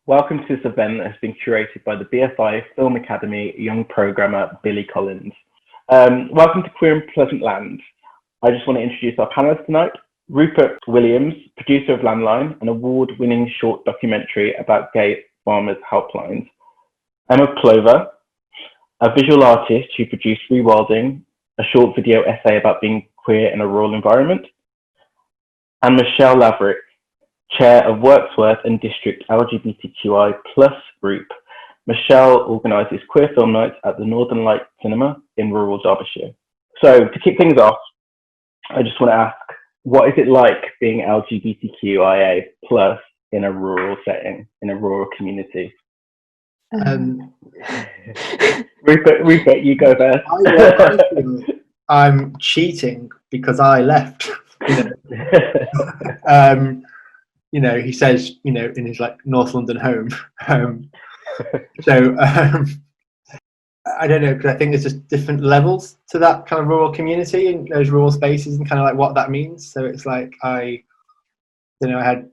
Welcome to this event that has been curated by the BFI Film Academy young programmer Billy Collins. Welcome to Queer and Pleasant Land. I just want to introduce our panelists tonight. Rupert Williams, producer of Landline, an award-winning short documentary about gay farmers' helplines. Emma Clover, a visual artist who produced Rewilding, a short video essay about being queer in a rural environment. And Michelle Laverick, chair of Worksworth and District LGBTQI+ group. Michelle organises queer film nights at the Northern Light Cinema in rural Derbyshire. So to kick things off, I just want to ask, what is it like being LGBTQIA+ in a rural setting, in a rural community? Rupert, you go first. I'm cheating because I left. He says, in his North London home. I don't know, because I think there's just different levels to that kind of rural community and those rural spaces and kind of what that means. So it's I had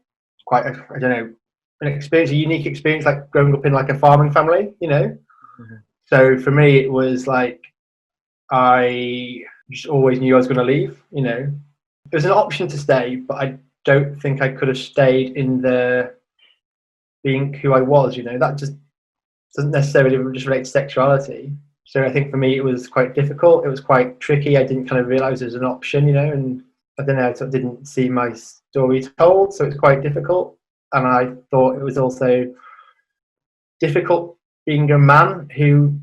quite an experience, a unique experience, growing up in a farming family, Mm-hmm. So for me, it was I just always knew I was going to leave, It was an option to stay, but I don't think I could have stayed in being who I was, that just doesn't necessarily just relate to sexuality. So I think for me it was quite difficult, it was quite tricky. I didn't kind of realise it was an option, and I don't know, I sort of didn't see my story told, so it's quite difficult. And I thought it was also difficult being a man who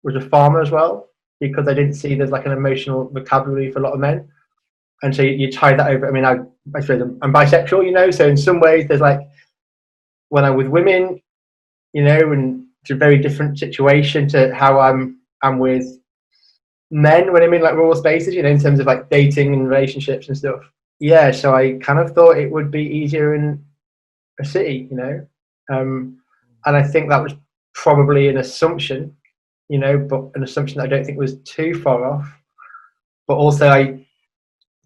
was a farmer as well, because I didn't see there's an emotional vocabulary for a lot of men. And so you tie that over. I mean, I suppose I'm bisexual, so in some ways there's when I'm with women, and it's a very different situation to how I'm with men when I'm in rural spaces, in terms of dating and relationships and stuff. Yeah, so I kind of thought it would be easier in a city, and I think that was probably an assumption, but an assumption that I don't think was too far off. But also I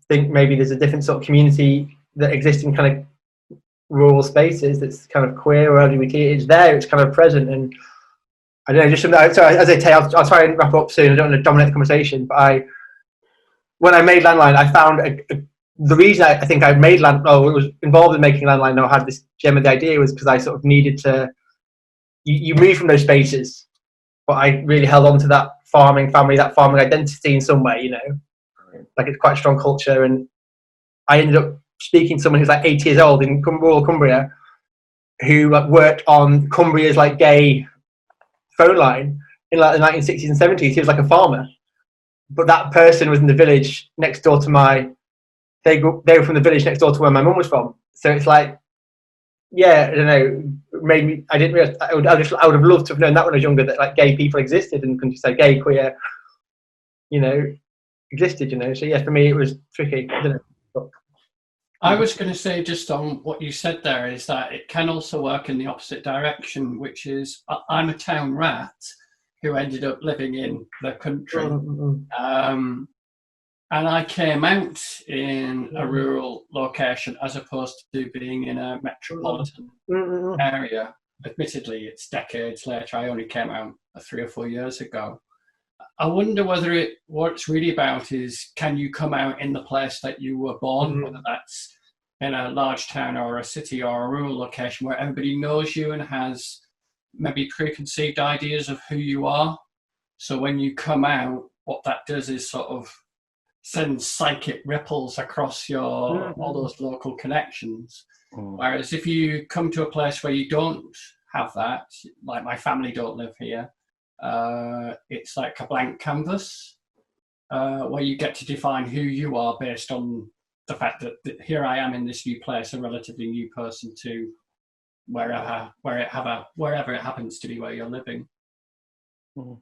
think maybe there's a different sort of community that exists in kind of rural spaces that's kind of queer or LGBT. It's there, it's kind of present, and I don't know, just something. So as I say, I'll try and wrap up soon. I don't want to dominate the conversation, but when I made Landline, I found the reason I think I made was involved in making Landline, and I had this gem of the idea, was because I sort of needed to. You move from those spaces, but I really held on to that farming family, that farming identity in some way, it's quite a strong culture. And I ended up speaking to someone who's 8 years old in rural Cumbria, who worked on Cumbria's gay phone line in the 1960s and 70s. He was a farmer, but that person was in the village next door to they were from the village next door to where my mum was from. So it's yeah, I don't know, made me. I didn't realize. I would have loved to have known that when I was younger, that gay people existed, and couldn't say gay, queer, existed. So yeah, for me it was tricky. I don't know. I was going to say, just on what you said there, is that it can also work in the opposite direction, which is I'm a town rat who ended up living in the country. Mm-hmm. And I came out in a rural location as opposed to being in a metropolitan area. Admittedly, it's decades later. I only came out 3 or 4 years ago. I wonder whether what it's really about is, can you come out in the place that you were born, whether that's in a large town or a city or a rural location where everybody knows you and has maybe preconceived ideas of who you are. So when you come out, what that does is sort of send psychic ripples across all those local connections. Whereas if you come to a place where you don't have that, like my family don't live here, it's like a blank canvas where you get to define who you are based on the fact that here I am in this new place, a relatively new person to wherever it happens to be where you're living. And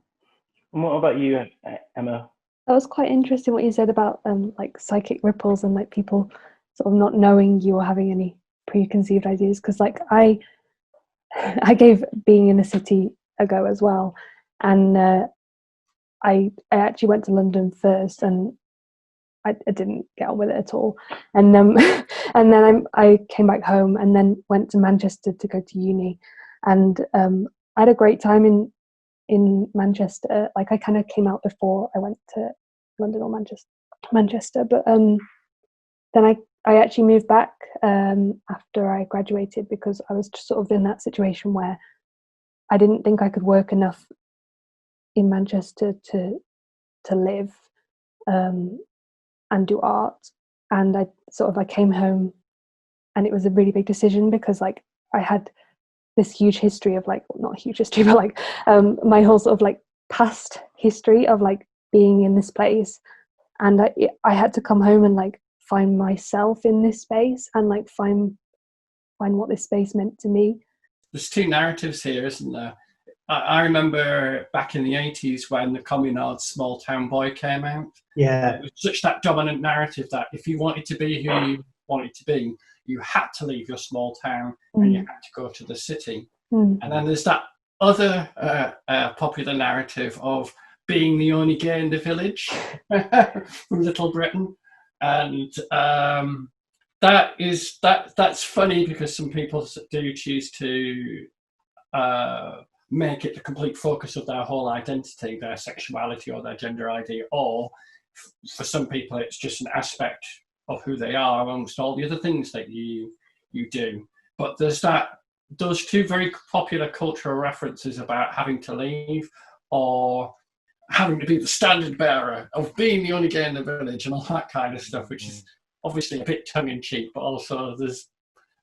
what about you, Emma? That was quite interesting what you said about psychic ripples and people sort of not knowing you or having any preconceived ideas, because I gave being in a city a go as well, and I actually went to London first, and I didn't get on with it at all, and then I came back home and then went to Manchester to go to uni, And I had a great time in Manchester. Like, I kind of came out before I went to London or Manchester, but then I actually moved back after I graduated, because I was just sort of in that situation where I didn't think I could work enough in Manchester to live and do art. And I came home, and it was a really big decision, because like I had this huge history of, like, not a huge history, but like my whole sort of like past history of like being in this place, and I had to come home and like find myself in this space, and like find what this space meant to me. There's two narratives here, isn't there? I remember back in the 80s when the Communard Small Town Boy came out. Yeah. It was such that dominant narrative that if you wanted to be who you wanted to be, you had to leave your small town and you had to go to the city. And then there's that other popular narrative of being the only gay in the village from Little Britain. And that's funny, because some people do choose to make it the complete focus of their whole identity, their sexuality or their gender ID, or for some people it's just an aspect of who they are amongst all the other things that you do. But there's those two very popular cultural references about having to leave, or having to be the standard bearer of being the only gay in the village, and all that kind of stuff, which is obviously a bit tongue-in-cheek, but also there's,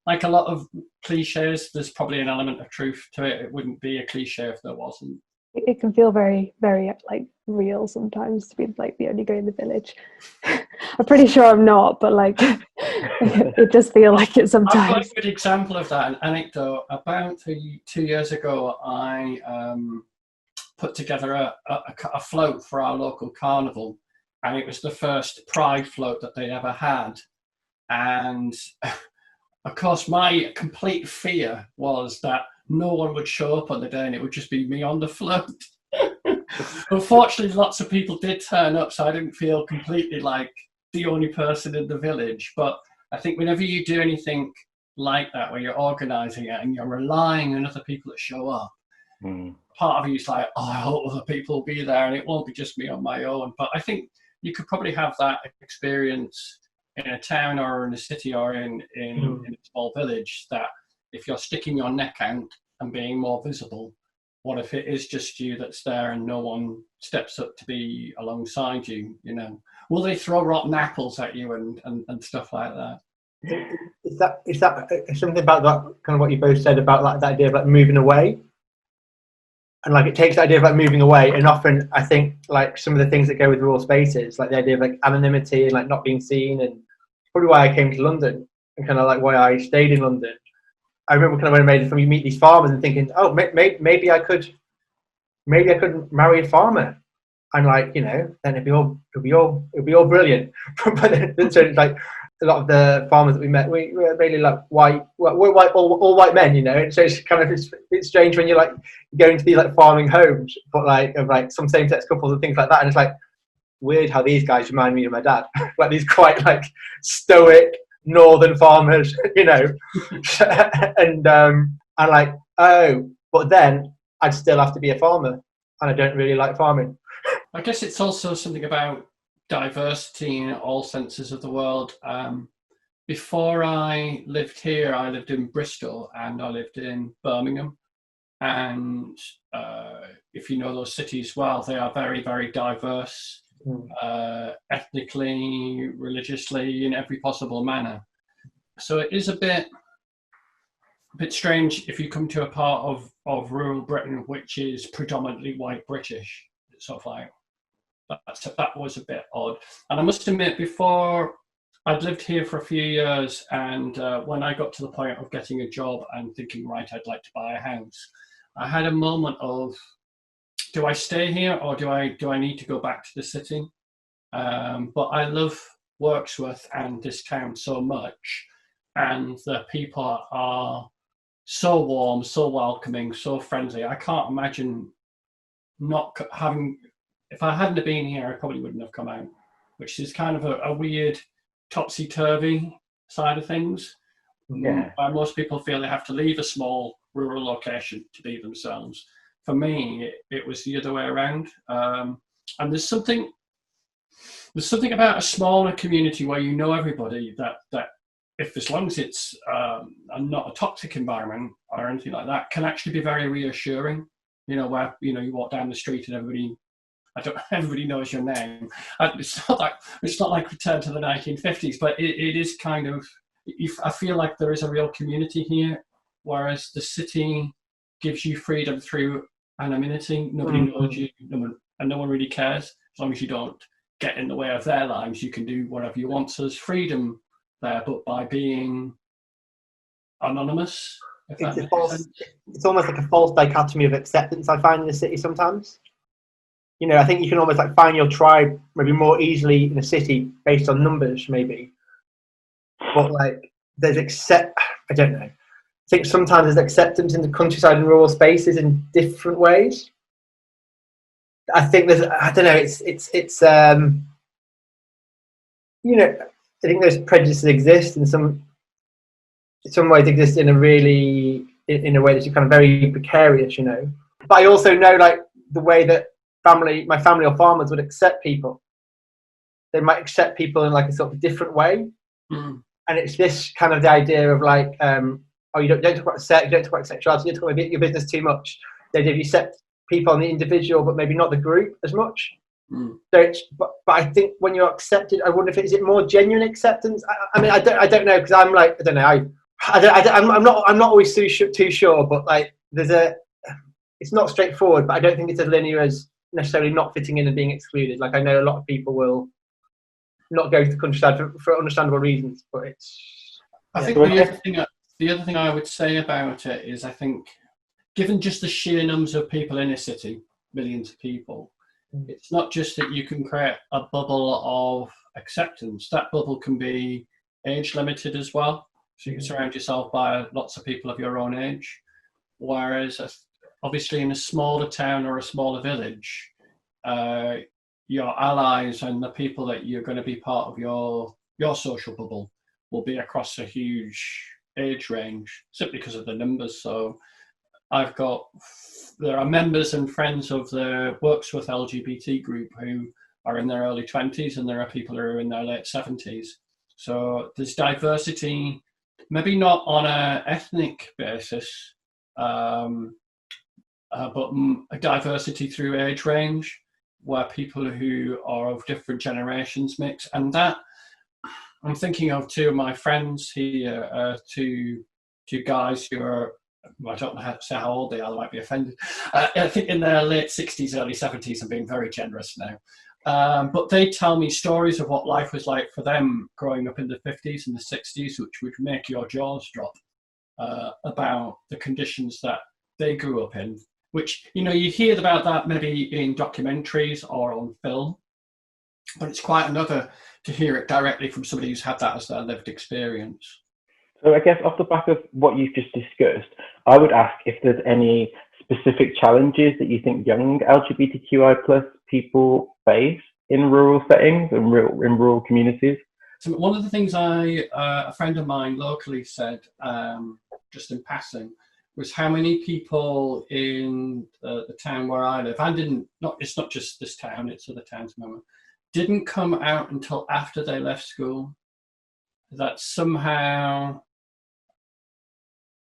like a lot of cliches, there's probably an element of truth to it. It wouldn't be a cliche if there wasn't. It can feel very, very like real sometimes to be like the only guy in the village. I'm pretty sure I'm not, but like it does feel like it sometimes. I've got a good example of that, an anecdote. About 2 years ago, I put together a float for our local carnival, and it was the first pride float that they ever had. And of course, my complete fear was that no one would show up on the day and it would just be me on the float. Unfortunately, lots of people did turn up, so I didn't feel completely like the only person in the village. But I think whenever you do anything like that, where you're organising it and you're relying on other people to show up, part of you is like, oh, I hope other people will be there and it won't be just me on my own. But I think you could probably have that experience in a town or in a city or in a small village, that if you're sticking your neck out and being more visible, what if it is just you that's there and no one steps up to be alongside you, you know? Will they throw rotten apples at you and stuff like that? Is that something about that, kind of what you both said about like that idea of like moving away? And like it takes the idea of like moving away, and often I think like some of the things that go with rural spaces, like the idea of like anonymity and like not being seen, and probably why I came to London and kind of like why I stayed in London. I remember kind of when I made it from you meet these farmers and thinking, oh, maybe I could marry a farmer, and like, you know, then it'd be all brilliant. But then so like a lot of the farmers that we met, we were really like we're white, all white men, you know. And so it's kind of it's strange when you're like going to these like farming homes, but like of like some same-sex couples and things like that, and it's like weird how these guys remind me of my dad, like these quite like stoic northern farmers, you know. And I'm like, oh, but then I'd still have to be a farmer, and I don't really like farming. I guess it's also something about diversity in all senses of the word. Before I lived here, I lived in Bristol and I lived in Birmingham. And if you know those cities well, they are very, very diverse, ethnically, religiously, in every possible manner. So it is a bit strange if you come to a part of rural Britain which is predominantly white British. It's sort of like, that was a bit odd. And I must admit, before I'd lived here for a few years, and when I got to the point of getting a job and thinking, right, I'd like to buy a house, I had a moment of, do I stay here or do I need to go back to the city? But I love Wirksworth and this town so much, and the people are so warm, so welcoming, so friendly. I can't imagine not having. If I hadn't have been here, I probably wouldn't have come out, which is kind of a weird topsy-turvy side of things. Yeah. Most people feel they have to leave a small rural location to be themselves. For me, it was the other way around. And there's something about a smaller community where you know everybody, that if, as long as it's not a toxic environment or anything like that, can actually be very reassuring. You know, where, you know, you walk down the street and everybody knows your name. It's not like Return to the 1950s, but it is kind of, I feel like there is a real community here, whereas the city gives you freedom through anonymity. Nobody knows you, and no one really cares. As long as you don't get in the way of their lives, you can do whatever you want. So there's freedom there, but by being anonymous. It's almost like a false dichotomy of acceptance, I find, in the city sometimes. You know, I think you can almost like find your tribe maybe more easily in a city based on numbers, maybe. But like, I don't know. I think sometimes there's acceptance in the countryside and rural spaces in different ways. I think I don't know, it's you know, I think those prejudices exist in some ways exist in a way that's kind of very precarious, you know. But I also know, like, the way that my family or farmers would accept people. They might accept people in like a sort of different way. And it's this kind of the idea of like, you don't talk about sex, you don't talk about sexuality, you don't talk about your business too much. The idea of you accept people on the individual, but maybe not the group as much. So but I think when you're accepted, I wonder if is it more genuine acceptance? I mean, I don't know, because I'm like, I don't know, I'm not always too sure, but like it's not straightforward, but I don't think it's as linear as necessarily not fitting in and being excluded. Like, I know a lot of people will not go to the countryside for understandable reasons, but it's. I think the other thing I would say about it is, I think, given just the sheer numbers of people in a city, millions of people, it's not just that you can create a bubble of acceptance. That bubble can be age limited as well. So you can surround yourself by lots of people of your own age. Whereas obviously in a smaller town or a smaller village, your allies and the people that you're going to be part of your social bubble will be across a huge age range, simply because of the numbers. So there are members and friends of the Worksworth LGBT group who are in their early 20s, and there are people who are in their late 70s. So there's diversity, maybe not on an ethnic basis, but a diversity through age range, where people who are of different generations mix. And that, I'm thinking of two of my friends here, two guys who are, I don't know how to say how old they are, they might be offended. I think in their late 60s, early 70s. I'm being very generous now. But they tell me stories of what life was like for them growing up in the 50s and the 60s, which would make your jaws drop, about the conditions that they grew up in, which, you know, you hear about that maybe in documentaries or on film, but it's quite another to hear it directly from somebody who's had that as their lived experience. So I guess off the back of what you've just discussed, I would ask if there's any specific challenges that you think young LGBTQI+ people face in rural settings and in rural communities. So one of the things a friend of mine locally said, just in passing, was how many people in the town where I live, and it's not just this town, it's other towns, didn't come out until after they left school. That somehow,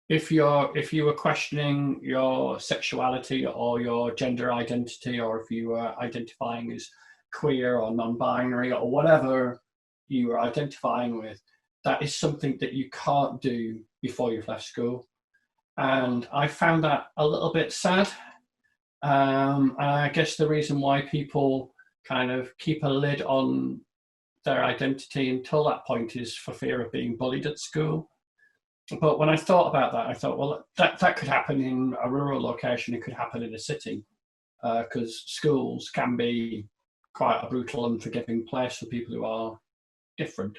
if you were questioning your sexuality or your gender identity, or if you were identifying as queer or non-binary or whatever you were identifying with, that is something that you can't do before you've left school. And I found that a little bit sad. And I guess the reason why people kind of keep a lid on their identity until that point is for fear of being bullied at school. But when I thought about that, I thought, well, that could happen in a rural location, it could happen in a city, because schools can be quite a brutal, unforgiving place for people who are different,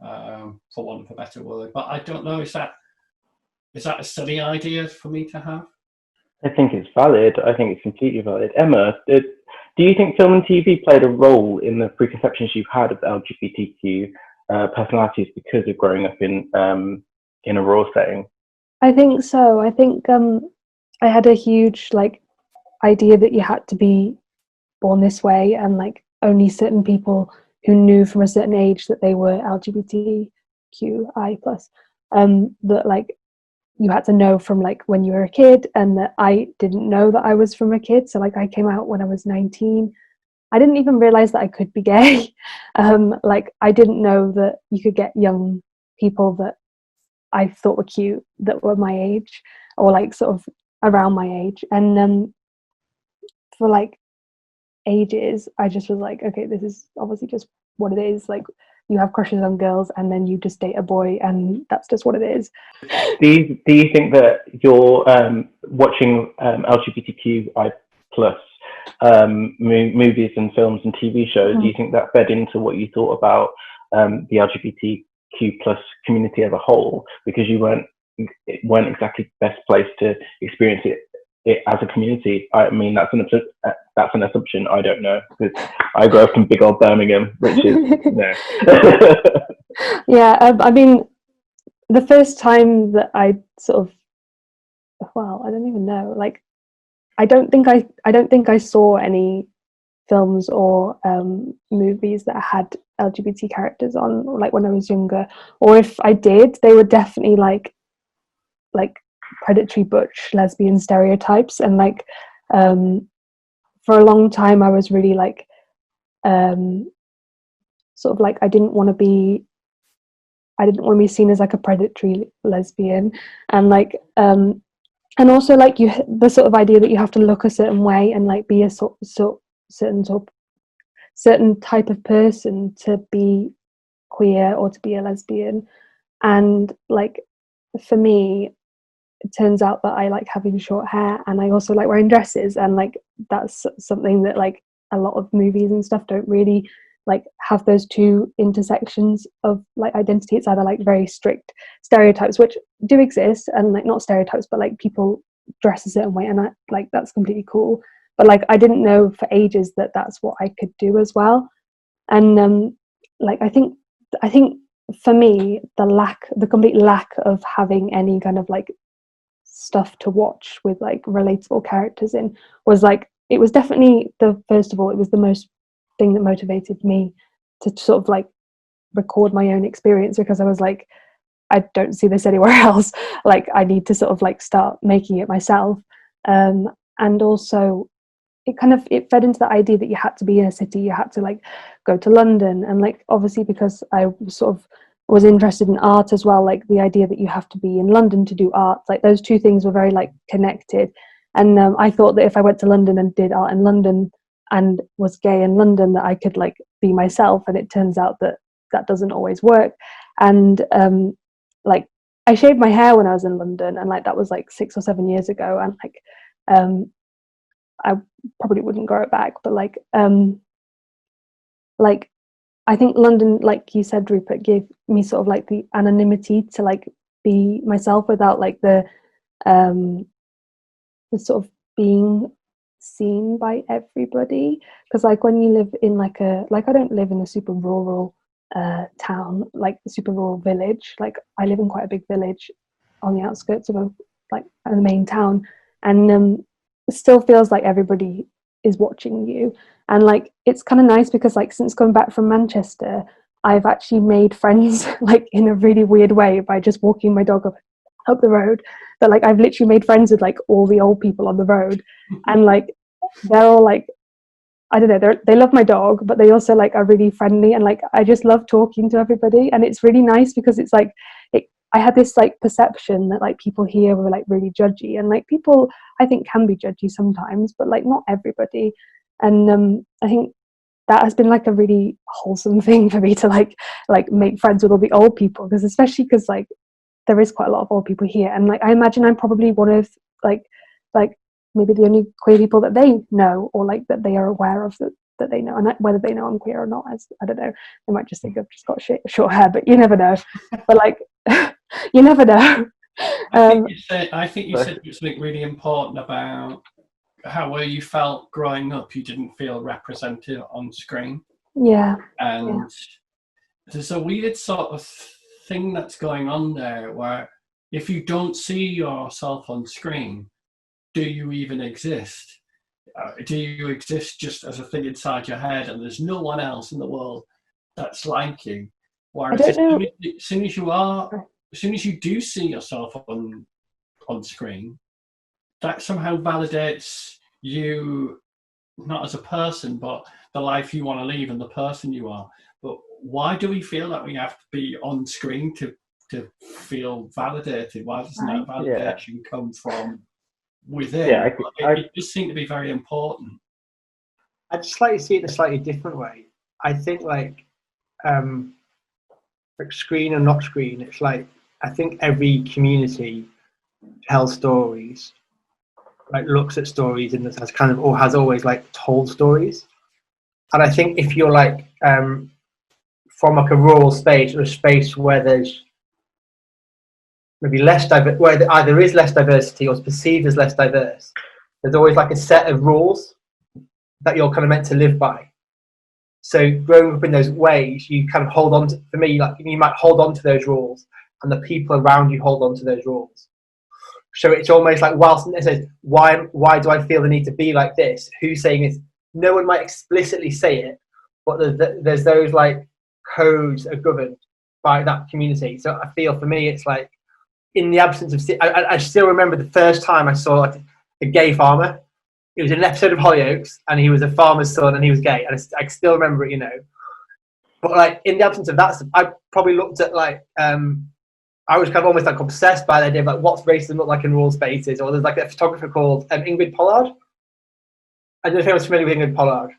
for want of a better word. But I don't know, is that a silly idea for me to have? I think it's valid. I think it's completely valid. Emma, do you think film and TV played a role in the preconceptions you've had of LGBTQ personalities because of growing up in a rural setting? I think so. I think I had a huge like idea that you had to be born this way, and like only certain people who knew from a certain age that they were LGBTQI plus, that like you had to know from like when you were a kid, and that I didn't know that I was from a kid. So like I came out when I was 19. I didn't even realize that I could be gay. Like I didn't know that you could get young people that I thought were cute that were my age, or like sort of around my age. And for like ages, I just was like, okay, this is obviously just what it is. Like you have crushes on girls, and then you just date a boy, and that's just what it is. Do you think that you're watching LGBTQI plus movies and films and TV shows? Do you think that fed into what you thought about the LGBTQ plus community as a whole, because you weren't exactly best placed to experience it as a community? I mean, that's an assumption. I don't know, because I grew up in big old Birmingham, which is no. Yeah, I mean, the first time that I sort of, well, I don't even know. Like, I don't think I saw any films or movies that had LGBT characters on, like when I was younger. Or if I did, they were definitely like predatory butch lesbian stereotypes. And like for a long time I was really like sort of like I didn't want to be seen as like a predatory lesbian. And like and also like the sort of idea that you have to look a certain way and like be a certain type of person to be queer or to be a lesbian. And like for me, it turns out that I like having short hair, and I also like wearing dresses, and like that's something that like a lot of movies and stuff don't really like have those two intersections of like identity. It's either like very strict stereotypes, which do exist, and like not stereotypes, but like people dress a certain way, and I like that's completely cool. But like I didn't know for ages that that's what I could do as well. And like I think for me, the complete lack of having any kind of like stuff to watch with like relatable characters in was like, it was definitely first of all, it was the most thing that motivated me to sort of like record my own experience, because I was like, I don't see this anywhere else. Like I need to sort of like start making it myself. And also it fed into the idea that you had to be in a city, you had to like go to London, and like obviously because I sort of was interested in art as well, like the idea that you have to be in London to do art, like those two things were very like connected. And I thought that if I went to London and did art in London and was gay in London, that I could like be myself, and it turns out that that doesn't always work. And like I shaved my hair when I was in London, and like that was like 6 or 7 years ago, and like I probably wouldn't grow it back, but like I think London, like you said, Rupert, gave me sort of like the anonymity to like be myself without like the sort of being seen by everybody. Because like when you live in like I don't live in a super rural town, like a super rural village. Like I live in quite a big village on the outskirts of a main town, and it still feels like everybody is watching you. And like it's kind of nice because like since coming back from Manchester, I've actually made friends like in a really weird way by just walking my dog up the road. But like I've literally made friends with like all the old people on the road, and like they're all like, I don't know, they love my dog, but they also like are really friendly, and like I just love talking to everybody. And it's really nice because it's like I had this like perception that like people here were like really judgy, and like people I think can be judgy sometimes, but like not everybody. And I think that has been like a really wholesome thing for me to like make friends with all the old people, because especially because like there is quite a lot of old people here, and like I imagine I'm probably one of like maybe the only queer people that they know, or like that they are aware of, that they know. And whether they know I'm queer or not, I don't know, they might just think I've just got short hair, but you never know. But like you never know. I think you said something really important about how where you felt growing up you didn't feel represented on screen. Yeah. And there's a weird sort of thing that's going on there where if you don't see yourself on screen, do you even exist? Do you exist just as a thing inside your head, and there's no one else in the world that's like you? Whereas as soon as you do see yourself on screen, that somehow validates you, not as a person, but the life you want to live and the person you are. But why do we feel that we have to be on screen to feel validated? Why doesn't that validation come from within? It just seems to be very important. I just like to see it in a slightly different way. I think like screen or not screen, it's like, I think every community tells stories, like looks at stories and has kind of, or has always like told stories. And I think if you're like from like a rural space, or a space where there's maybe less diverse, where either is less diversity or is perceived as less diverse, there's always like a set of rules that you're kind of meant to live by. So growing up in those ways, you kind of hold on to, for me, like you might hold on to those rules, and the people around you hold on to those rules. So it's almost like, whilst it says, why do I feel the need to be like this? Who's saying this? No one might explicitly say it, but there's those like codes that are governed by that community. So I feel for me, it's like, in the absence of, I still remember the first time I saw like a gay farmer. It was in an episode of Hollyoaks, and he was a farmer's son, and he was gay, and I still remember it, you know. But like in the absence of that stuff, I probably looked at like I was kind of almost like obsessed by the idea of like what's racism look like in rural spaces. Or there's like a photographer called Ingrid Pollard. I don't know if anyone's familiar with Ingrid Pollard,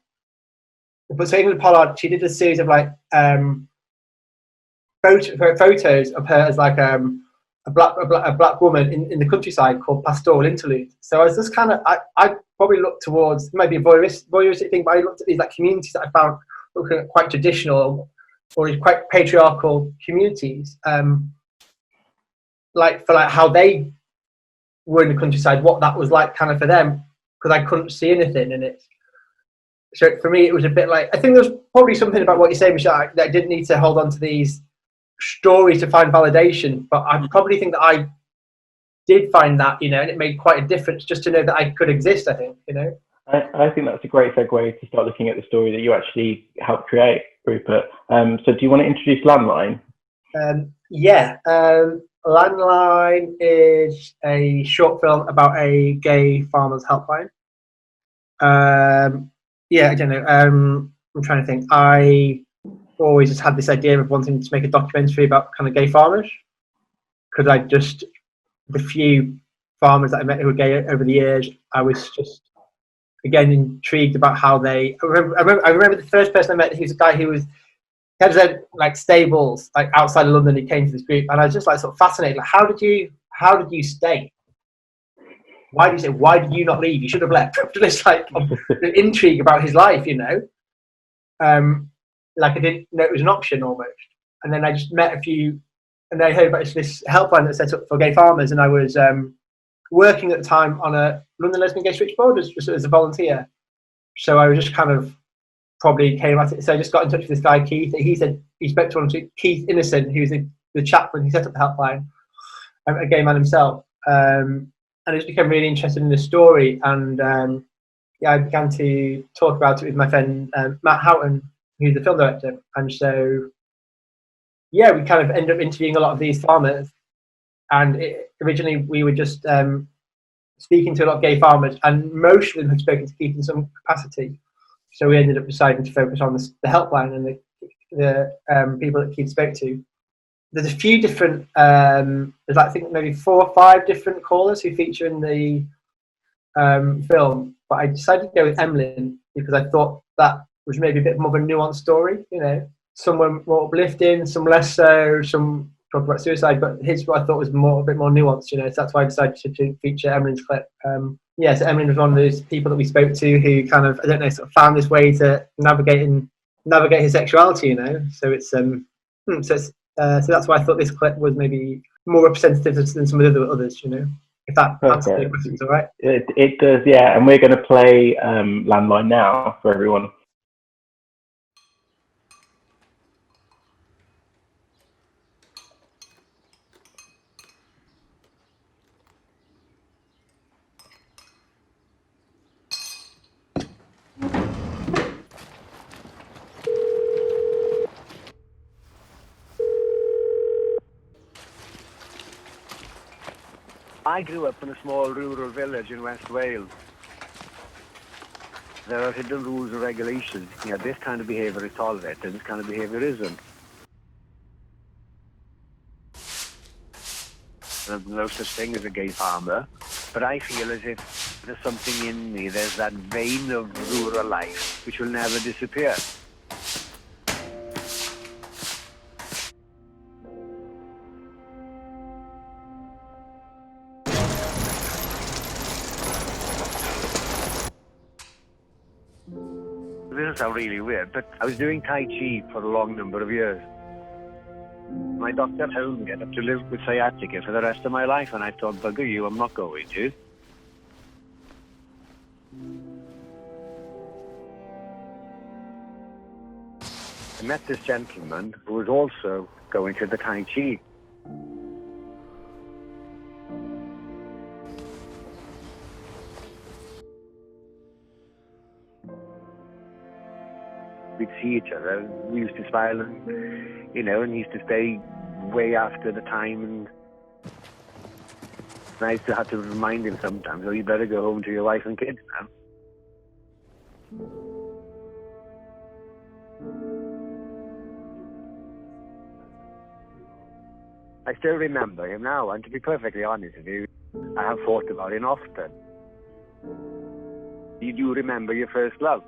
but so Ingrid Pollard, she did a series of like photos of her as like a black woman in the countryside called Pastoral Interlude. So I was just kind of, I probably looked towards, it might be a voyeuristic thing, but I looked at these like communities that I found looking at quite traditional or quite patriarchal communities, like for like how they were in the countryside, what that was like kind of for them, because I couldn't see anything in it. So for me, it was a bit like, I think there's probably something about what you say, Michelle, that I didn't need to hold on to these stories to find validation, but I probably think that I did find that, you know, and it made quite a difference just to know that I could exist, I think, you know. I think that's a great segue to start looking at the story that you actually helped create, Rupert. So do you want to introduce Landline? Landline is a short film about a gay farmers helpline. I don't know. I'm trying to think. I always just had this idea of wanting to make a documentary about kind of gay farmers, because the few farmers that I met who were gay over the years, I was just again intrigued about how they. I remember the first person I met. He was a guy who had his own like stables like outside of London. He came to this group, and I was just like sort of fascinated. Like, how did you stay? Why did you not leave? You should have left. Just like intrigue about his life, you know. Like I didn't know it was an option almost. And then I just met a few, and I heard about this helpline that's set up for gay farmers. And I was working at the time on a London Lesbian Gay Switchboard as a volunteer. So I was just kind of probably came at it. So I just got in touch with this guy, Keith. He said he spoke to Keith Innocent, who's the chaplain who set up the helpline, a gay man himself. And I just became really interested in the story. And I began to talk about it with my friend Matt Houghton, who's the film director. And so, we kind of ended up interviewing a lot of these farmers. And originally we were just speaking to a lot of gay farmers, and most of them had spoken to Keith in some capacity. So we ended up deciding to focus on the helpline and the people that Keith spoke to. There's a few different, there's like, I think maybe 4 or 5 different callers who feature in the film. But I decided to go with Emlyn because I thought that was maybe a bit more of a nuanced story, you know. Some were more uplifting, some less so, some talk about suicide, but his what I thought was a bit more nuanced, you know. So that's why I decided to feature Emlyn's clip. So Emlyn was one of those people that we spoke to who kind of, I don't know, sort of found this way to navigate his sexuality, you know. So it's so that's why I thought this clip was maybe more representative than some of the others, you know. If that answers your questions, all right? It does, yeah. And we're going to play Landline now for everyone. I grew up in a small rural village in West Wales. There are hidden rules and regulations. Yeah, this kind of behaviour is tolerated and this kind of behaviour isn't. There's no such thing as a gay farmer, but I feel as if there's something in me, there's that vein of rural life which will never disappear. This will sound really weird, but I was doing Tai Chi for a long number of years. My doctor told me I'd have to live with sciatica for the rest of my life, and I thought, bugger you, I'm not going to. I met this gentleman who was also going to the Tai Chi. We'd see each other, we used to smile and, you know, and he used to stay way after the time, and I used to have to remind him sometimes, oh, you better go home to your wife and kids now. I still remember him now, and to be perfectly honest with you, I have thought about him often. You do remember your first love?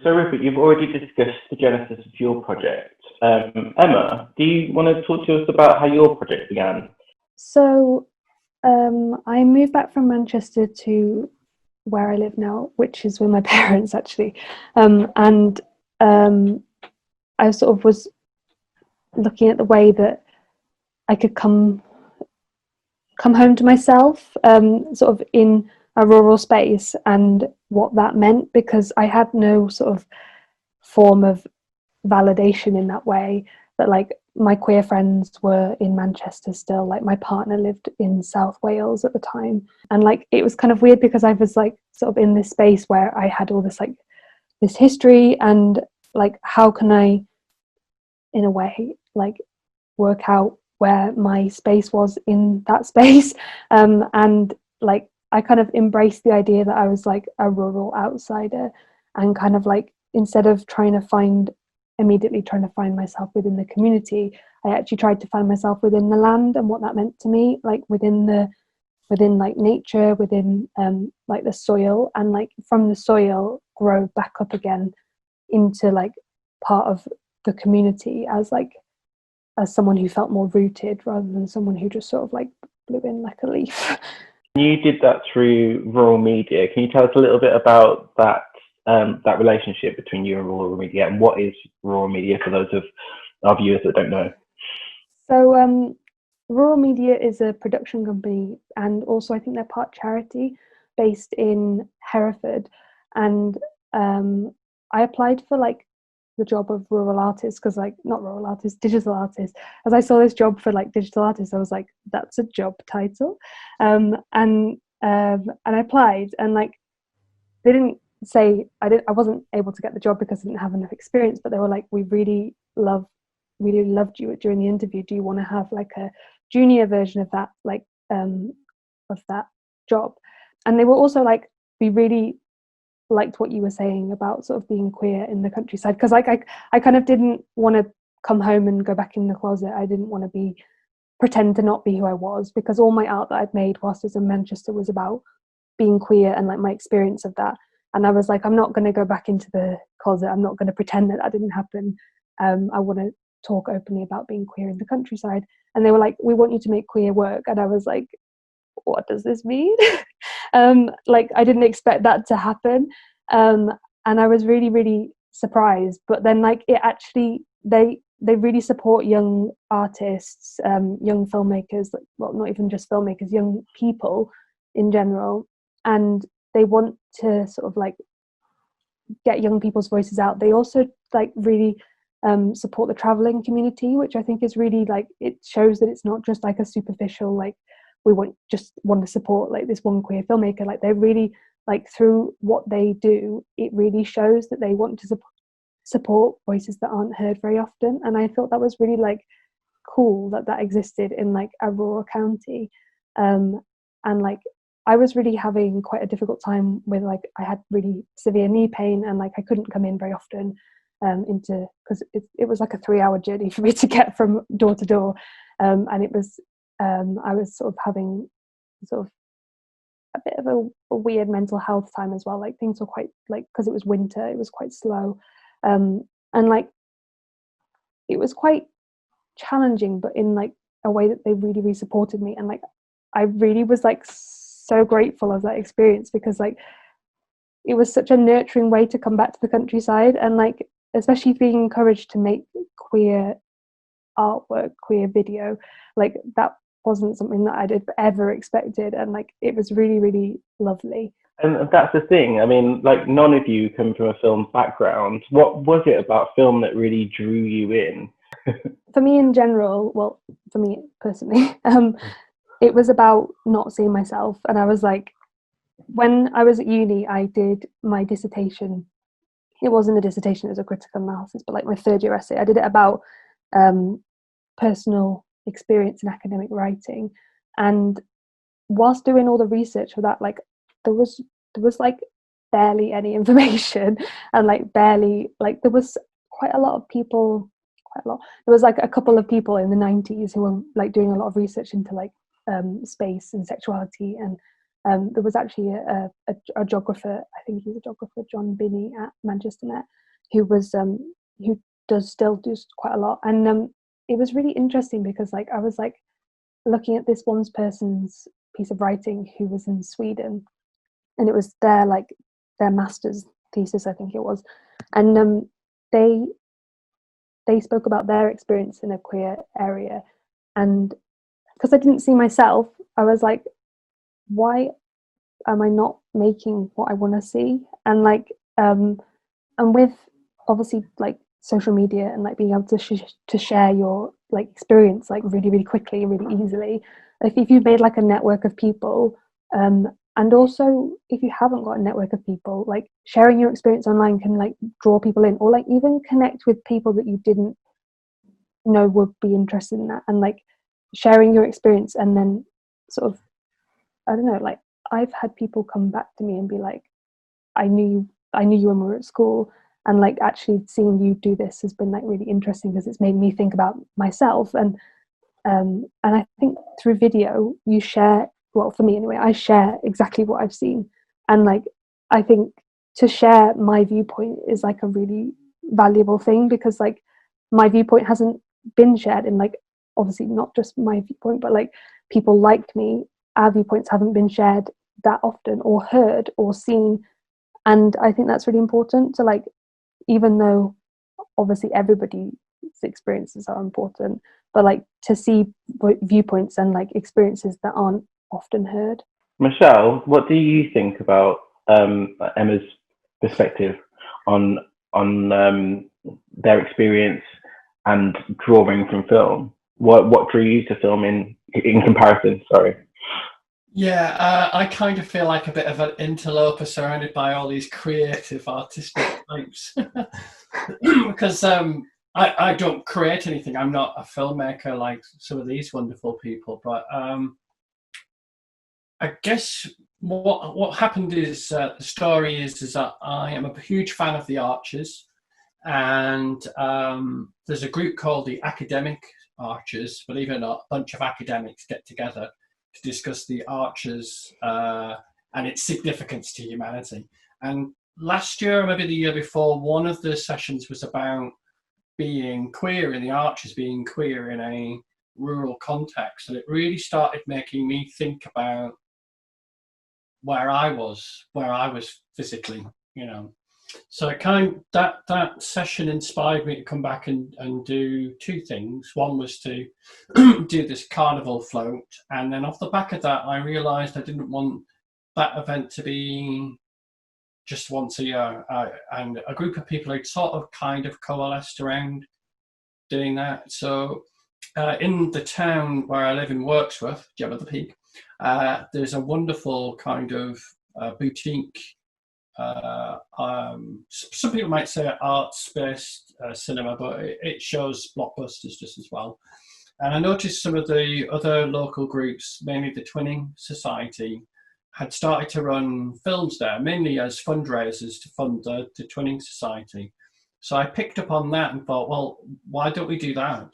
So Rupert, you've already discussed the genesis of your project. Emma, do you want to talk to us about how your project began? So I moved back from Manchester to where I live now, which is with my parents actually. And I sort of was looking at the way that I could come home to myself, sort of in a rural space, and what that meant, because I had no sort of form of validation in that way. That like my queer friends were in Manchester still, like my partner lived in South Wales at the time, and like it was kind of weird because I was like sort of in this space where I had all this like this history, and like how can I in a way like work out where my space was in that space, and like I kind of embraced the idea that I was like a rural outsider, and kind of like instead of immediately trying to find myself within the community, I actually tried to find myself within the land and what that meant to me, like within like nature, within like the soil, and like from the soil grow back up again into like part of the community as someone who felt more rooted rather than someone who just sort of like blew in like a leaf. You did that through rural media. Can you tell us a little bit about that that relationship between you and rural media, and what is rural media for those of our viewers that don't know? So rural media is a production company, and also I think they're part charity based in Hereford, and I applied for like the job of rural artist because like not rural artist, digital artist. As I saw this job for like digital artist, I was like, that's a job title, and I applied, and like they didn't say I wasn't able to get the job because I didn't have enough experience, but they were like, we really loved you during the interview. Do you want to have like a junior version of that, like of that job? And they were also like, we really liked what you were saying about sort of being queer in the countryside, because like I kind of didn't want to come home and go back in the closet. I didn't want to pretend to not be who I was, because all my art that I'd made whilst I was in Manchester was about being queer and like my experience of that. And I was like, I'm not going to go back into the closet. I'm not going to pretend that didn't happen. I want to talk openly about being queer in the countryside. And they were like, we want you to make queer work. And I was like, what does this mean? Like I didn't expect that to happen. And I was really, really surprised. But then like it actually, they really support young artists, young filmmakers, like, well, not even just filmmakers, young people in general. And they want to sort of like get young people's voices out. They also like really support the traveling community, which I think is really like, it shows that it's not just like a superficial like we just want to support like this one queer filmmaker. Like they're really like, through what they do, it really shows that they want to support voices that aren't heard very often. And I thought that was really like cool that existed in like a rural county. And like I was really having quite a difficult time with, like, I had really severe knee pain, and like I couldn't come in very often because it was like a 3-hour journey for me to get from door to door, and it was I was sort of having sort of a bit of a weird mental health time as well. Like things were quite, like, because it was winter, it was quite slow, and like it was quite challenging, but in like a way that they really supported me. And like I really was like so grateful of that experience, because like it was such a nurturing way to come back to the countryside, and like especially being encouraged to make queer artwork, queer video, like that wasn't something that I'd ever expected, and like it was really lovely. And that's the thing. I mean, like, none of you come from a film background. What was it about film that really drew you in? For me in general, well, for me personally, it was about not seeing myself. And I was like, when I was at uni, I did my dissertation. It wasn't a dissertation, it was a critical analysis, but like my third year essay, I did it about personal experience in academic writing. And whilst doing all the research for that, like there was like barely any information, and like barely, like there was quite a lot. There was like a couple of people in the 90s who were like doing a lot of research into like space and sexuality, and there was actually a geographer, I think he's a geographer, John Binney at Manchester Met, who still does quite a lot. And it was really interesting because like I was like looking at this one person's piece of writing who was in Sweden, and it was their master's thesis, I think it was, and they spoke about their experience in a queer area. And because I didn't see myself, I was like, why am I not making what I want to see? And like and with obviously like social media and like being able to share your like experience like really quickly and really easily, like if you've made like a network of people, and also if you haven't got a network of people, like sharing your experience online can like draw people in, or like even connect with people that you didn't know would be interested in that. And like sharing your experience, and then sort of, I don't know, like I've had people come back to me and be like, I knew you when we were at school, and like actually seeing you do this has been like really interesting because it's made me think about myself. And I think through video you share, well, for me anyway, I share exactly what I've seen. And like I think to share my viewpoint is like a really valuable thing, because like my viewpoint hasn't been shared, and like obviously not just my viewpoint, but like people like me, our viewpoints haven't been shared that often or heard or seen. And I think that's really important to like, even though obviously everybody's experiences are important, but like to see viewpoints and like experiences that aren't often heard. Michelle, what do you think about Emma's perspective on their experience and drawing from film? What drew you to film in comparison? Sorry. Yeah, I kind of feel like a bit of an interloper surrounded by all these creative, artistic types. Because I don't create anything. I'm not a filmmaker like some of these wonderful people. But I guess what happened is the story is that I am a huge fan of the Archers, and there's a group called the Academic Archers. Believe it or not, a bunch of academics get together to discuss the Archers and its significance to humanity. And last year, or maybe the year before, one of the sessions was about being queer in the Archers, being queer in a rural context, and it really started making me think about where I was physically, you know. So it that session inspired me to come back and do two things. One was to do this carnival float, and then off the back of that, I realised I didn't want that event to be just once a year. And a group of people had sort of kind of coalesced around doing that. So in the town where I live in Wirksworth, Gem of the Peak, There's a wonderful kind of boutique, some people might say arts-based cinema, but it shows blockbusters just as well. And I noticed some of the other local groups, mainly the Twinning Society, had started to run films there, mainly as fundraisers to fund the Twinning Society. So I picked up on that and thought, well, why don't we do that?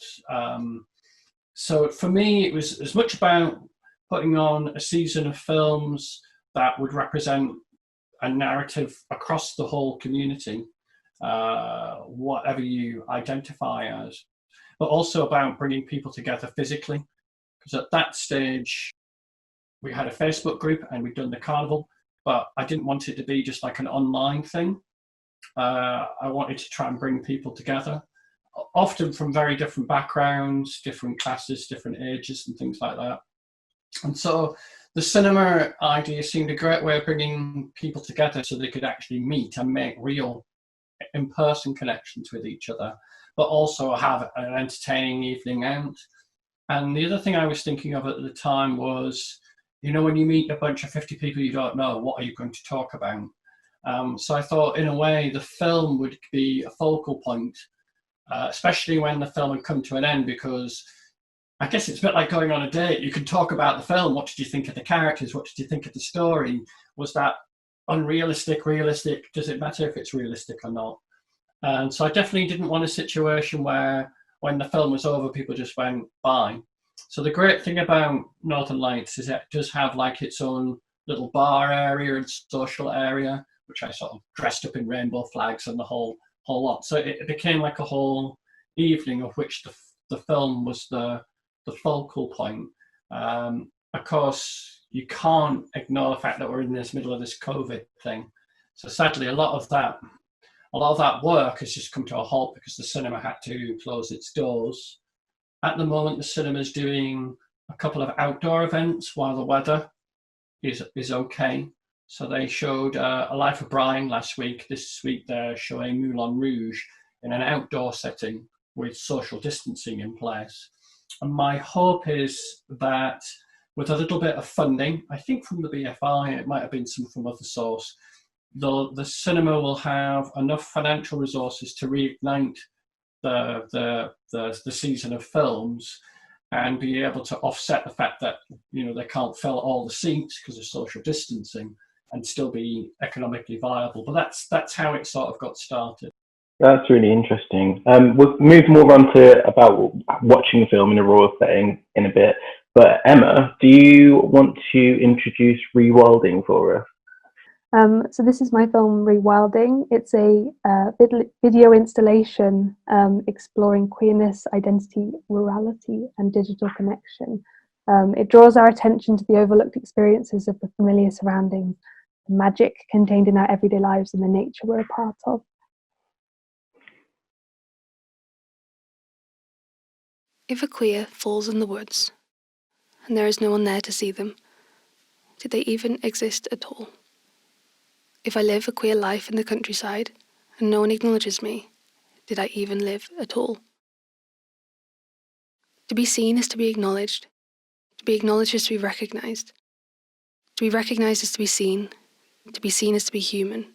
So for me, it was as much about putting on a season of films that would represent a narrative across the whole community, whatever you identify as, but also about bringing people together physically. Because at that stage, we had a Facebook group and we'd done the carnival, but I didn't want it to be just like an online thing. I wanted to try and bring people together, often from very different backgrounds, different classes, different ages and things like that. And so the cinema idea seemed a great way of bringing people together so they could actually meet and make real in-person connections with each other, but also have an entertaining evening out. And the other thing I was thinking of at the time was, you know, when you meet a bunch of 50 people you don't know, what are you going to talk about? So I thought, in a way, the film would be a focal point, especially when the film had come to an end, because I guess it's a bit like going on a date. You can talk about the film. What did you think of the characters? What did you think of the story? Was that unrealistic, realistic? Does it matter if it's realistic or not? And so I definitely didn't want a situation where when the film was over, people just went by. So the great thing about Northern Lights is it does have like its own little bar area and social area, which I sort of dressed up in rainbow flags and the whole lot. So it became like a whole evening of which the film was the focal point. Of course, you can't ignore the fact that we're in this middle of this COVID thing. So sadly, a lot of that work has just come to a halt because the cinema had to close its doors. At the moment, the cinema is doing a couple of outdoor events while the weather is okay. So they showed A Life of Brian last week. This week they're showing Moulin Rouge in an outdoor setting with social distancing in place. And my hope is that with a little bit of funding, I think from the BFI, it might have been some from other source, the cinema will have enough financial resources to reignite the season of films and be able to offset the fact that, you know, they can't fill all the seats because of social distancing and still be economically viable. But that's how it sort of got started. That's really interesting. We'll move more on to about watching film in a rural setting in a bit. But Emma, do you want to introduce Rewilding for us? So this is my film Rewilding. It's a video installation exploring queerness, identity, rurality, and digital connection. It draws our attention to the overlooked experiences of the familiar surroundings, the magic contained in our everyday lives, and the nature we're a part of. If a queer falls in the woods, and there is no one there to see them, did they even exist at all? If I live a queer life in the countryside, and no one acknowledges me, did I even live at all? To be seen is to be acknowledged. To be acknowledged is to be recognised. To be recognised is to be seen. To be seen is to be human.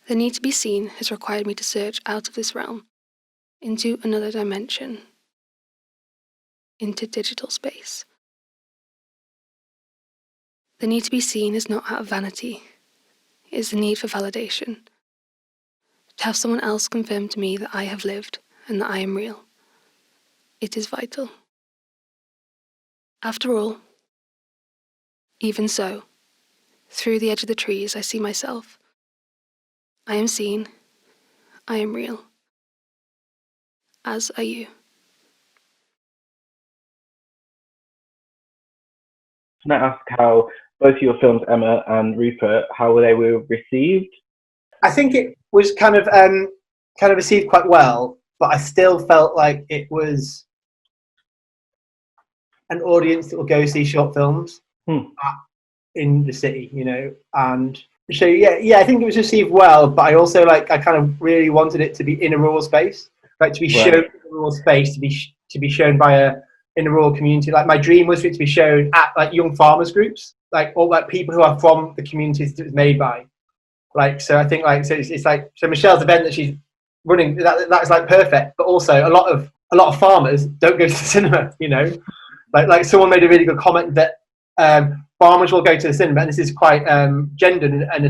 The need to be seen has required me to search out of this realm, into another dimension, into digital space. The need to be seen is not out of vanity. It is the need for validation. To have someone else confirm to me that I have lived and that I am real. It is vital. After all, even so, through the edge of the trees I see myself. I am seen. I am real. As are you. Can I ask how both your films, Emma and Rupert, how they were received? I think it was kind of received quite well, but I still felt like it was an audience that will go see short films in the city, you know. And so yeah, I think it was received well, but I also I kind of really wanted it to be in a rural space, like to be shown in a rural space, to be shown by in a rural community. Like my dream was for it to be shown at like young farmers groups, like all like people who are from the communities that it was made by. Like, so I think like, so it's like, so Michelle's event that she's running, that's like perfect. But also a lot of farmers don't go to the cinema, you know, like someone made a really good comment that farmers will go to the cinema, and this is quite gendered and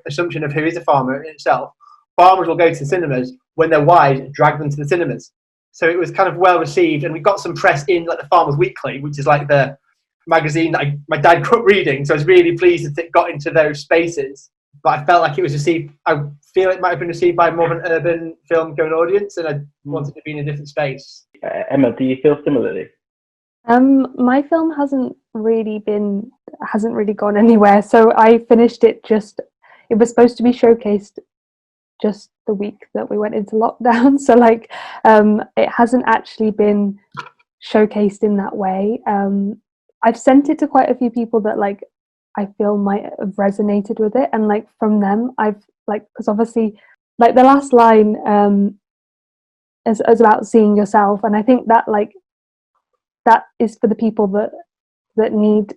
assumption of who is a farmer in itself. Farmers will go to the cinemas when their wives drag them to the cinemas. So it was kind of well received, and we got some press in like the Farmers Weekly, which is like the magazine that my dad grew up reading. So I was really pleased that it got into those spaces. But I felt like it was received, I feel it might have been received by more of an urban film going audience, and I wanted to be in a different space. Emma, do you feel similarly? My film hasn't really gone anywhere. So I finished it it was supposed to be showcased just the week that we went into lockdown. So like, it hasn't actually been showcased in that way. I've sent it to quite a few people that like I feel might have resonated with it, and like from them I've like, because obviously like the last line is about seeing yourself, and I think that like that is for the people that need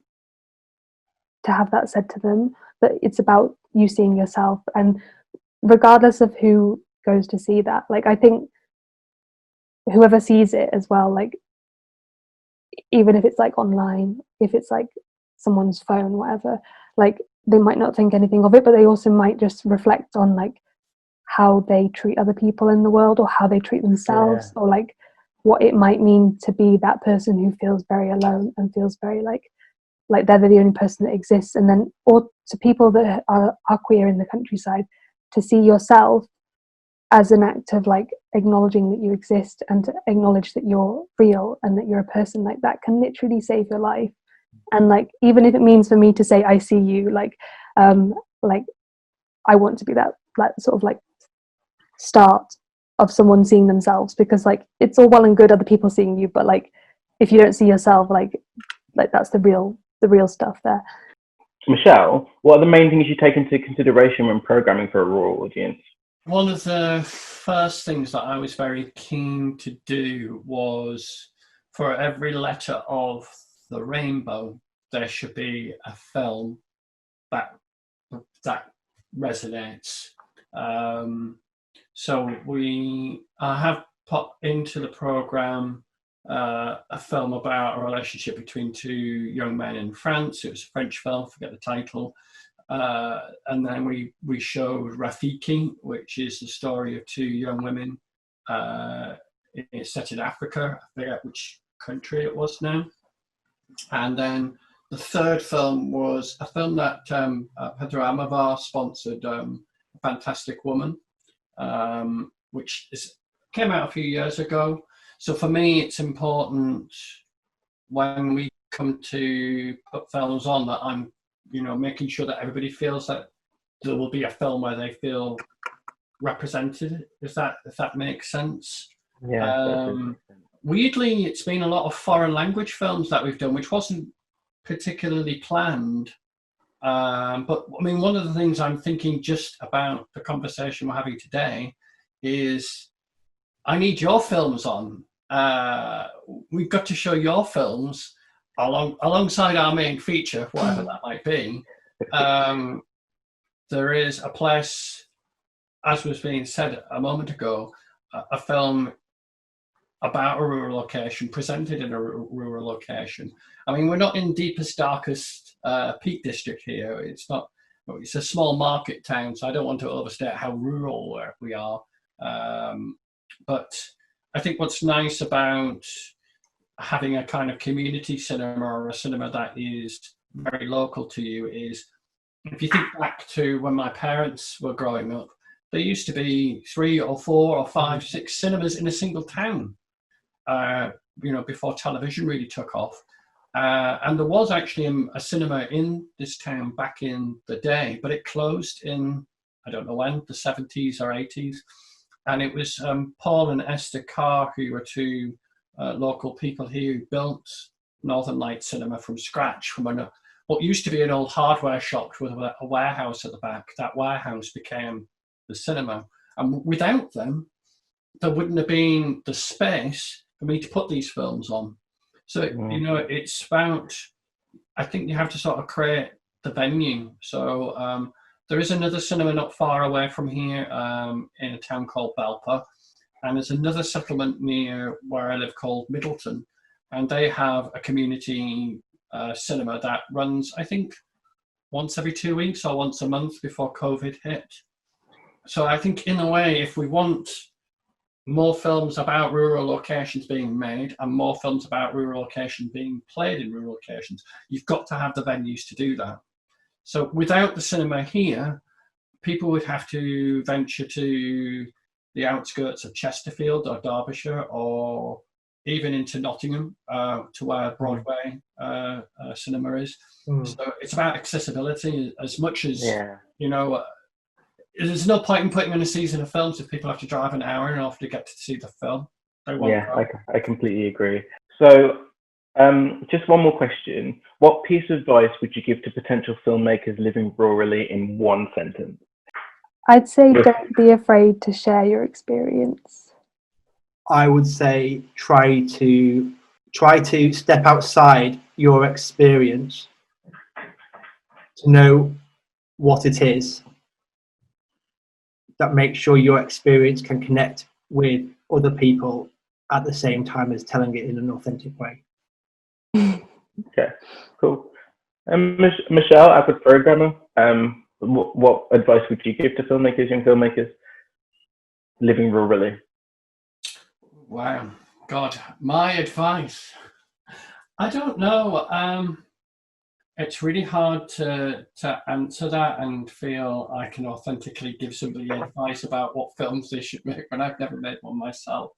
to have that said to them, that it's about you seeing yourself. And regardless of who goes to see that, like I think whoever sees it as well, like even if it's like online, if it's like someone's phone, whatever, like they might not think anything of it, but they also might just reflect on like how they treat other people in the world, or how they treat themselves, or like what it might mean to be that person who feels very alone and feels very like they're the only person that exists. And then, or to people that are queer in the countryside, to see yourself as an act of like acknowledging that you exist, and to acknowledge that you're real and that you're a person, like that can literally save your life. And like, even if it means for me to say I see you, like I want to be that sort of like start of someone seeing themselves, because like it's all well and good other people seeing you, but like if you don't see yourself, like that's the real stuff there. Michelle, what are the main things you take into consideration when programming for a rural audience? One of the first things that I was very keen to do was, for every letter of the rainbow, there should be a film that resonates. So I have put into the program a film about a relationship between two young men in France. It was a French film, forget the title. And then we showed Rafiki, which is the story of two young women. It's set in Africa. I forget which country it was now. And then the third film was a film that Pedro Almodovar sponsored, Fantastic Woman, which came out a few years ago. So for me, it's important when we come to put films on that I'm, making sure that everybody feels that there will be a film where they feel represented, if that makes sense. Yeah. Weirdly, it's been a lot of foreign language films that we've done, which wasn't particularly planned. But I mean, one of the things I'm thinking just about the conversation we're having today is I need your films on. We've got to show your films alongside our main feature, whatever that might be. There is a place, as was being said a moment ago, a film about a rural location, presented in a rural location. I mean, we're not in deepest, darkest Peak District here. It's a small market town, so I don't want to overstate how rural we are. But I think what's nice about having a kind of community cinema, or a cinema that is very local to you, is if you think back to when my parents were growing up, there used to be 3 or 4 or 5, 6 cinemas in a single town, before television really took off. And there was actually a cinema in this town back in the day, but it closed in, I don't know when, the 70s or 80s. And it was Paul and Esther Carr, who were two local people here who built Northern Light Cinema from scratch, from what used to be an old hardware shop with a warehouse at the back. That warehouse became the cinema. And without them, there wouldn't have been the space for me to put these films on. So, you know, it's about, I think you have to sort of create the venue. So there is another cinema not far away from here in a town called Belper. And there's another settlement near where I live called Middleton. And they have a community cinema that runs, I think, once every 2 weeks or once a month before COVID hit. So I think in a way, if we want more films about rural locations being made and more films about rural locations being played in rural locations, you've got to have the venues to do that. So without the cinema here, people would have to venture to the outskirts of Chesterfield or Derbyshire or even into Nottingham to where Broadway cinema is. So it's about accessibility as much as, you know, there's no point in putting in a season of films if people have to drive an hour and a half to get to see the film. I completely agree. So just one more question. What piece of advice would you give to potential filmmakers living rurally in one sentence? I'd say don't be afraid to share your experience. I would say try to step outside your experience to know what it is. That makes sure your experience can connect with other people at the same time as telling it in an authentic way. Okay, cool. Michelle, as a programmer, what advice would you give to filmmakers, young filmmakers living rurally? Wow, God, my advice. I don't know. It's really hard to answer that and feel I can authentically give somebody advice about what films they should make when I've never made one myself.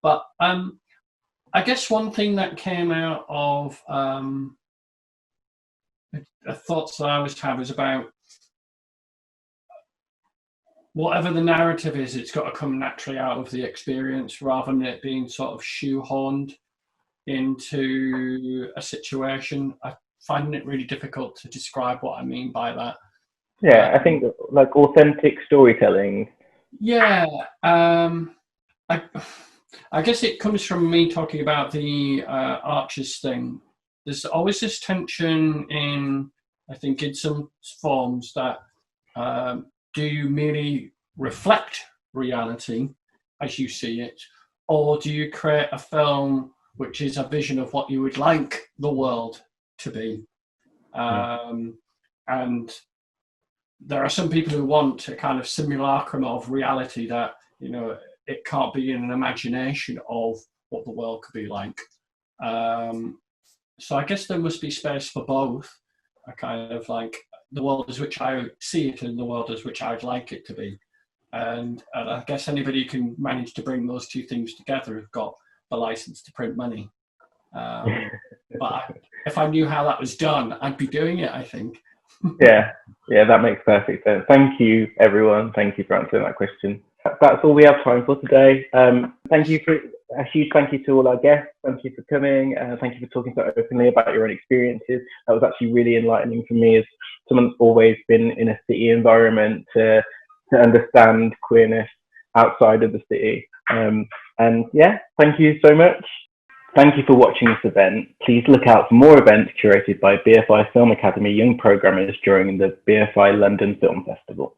But I guess one thing that came out of thoughts that I always have is about whatever the narrative is, it's got to come naturally out of the experience rather than it being sort of shoehorned into a situation. I find it really difficult to describe what I mean by that. Yeah, I think like authentic storytelling. Yeah, I guess it comes from me talking about the Archers thing. There's always this tension in, I think, in some forms that do you merely reflect reality as you see it, or do you create a film which is a vision of what you would like the world to be? And there are some people who want a kind of simulacrum of reality that, you know, it can't be in an imagination of what the world could be like. So I guess there must be space for both. A kind of like the world as which I see it and the world as which I'd like it to be. And I guess anybody who can manage to bring those two things together have got the license to print money. But if I knew how that was done, I'd be doing it, I think. Yeah, that makes perfect sense. Thank you, everyone. Thank you for answering that question. That's all we have time for today. Thank you for a huge thank you to all our guests. Thank you for coming. Thank you for talking so openly about your own experiences. That was actually really enlightening for me as someone that's always been in a city environment to understand queerness outside of the city. And yeah, thank you so much. Thank you for watching this event. Please look out for more events curated by BFI Film Academy young programmers during the BFI London Film Festival.